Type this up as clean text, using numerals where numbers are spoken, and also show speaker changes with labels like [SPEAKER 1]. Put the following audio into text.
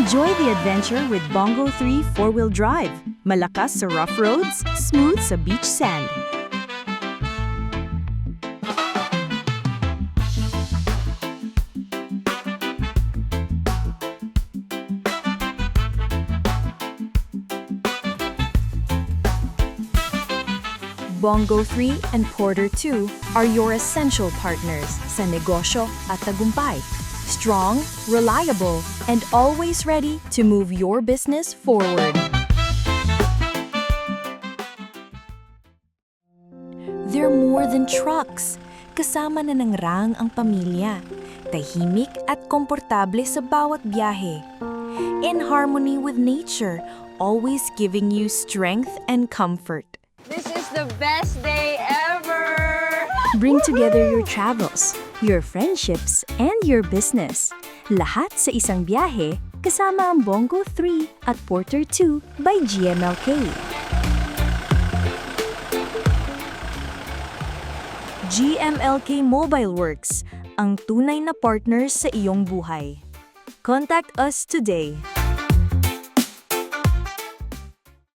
[SPEAKER 1] Enjoy the adventure with Bongo 3 4-wheel drive. Malakas sa rough roads, smooth sa beach sand. Bongo 3 and Porter 2 are your essential partners sa negosyo at tagumpay. Strong, reliable, and always ready to move your business forward. They're more than trucks. Kasama na ng rang ang pamilya. Tahimik at komportable sa bawat biyahe. In harmony with nature, always giving you strength and comfort.
[SPEAKER 2] This is the best day ever!
[SPEAKER 1] Bring together your travels, your friendships, and your business. Lahat sa isang biyahe, kasama ang Bongo 3 at Porter 2 by GMLK. GMLK Mobile Works, ang tunay na partner sa iyong buhay. Contact us today.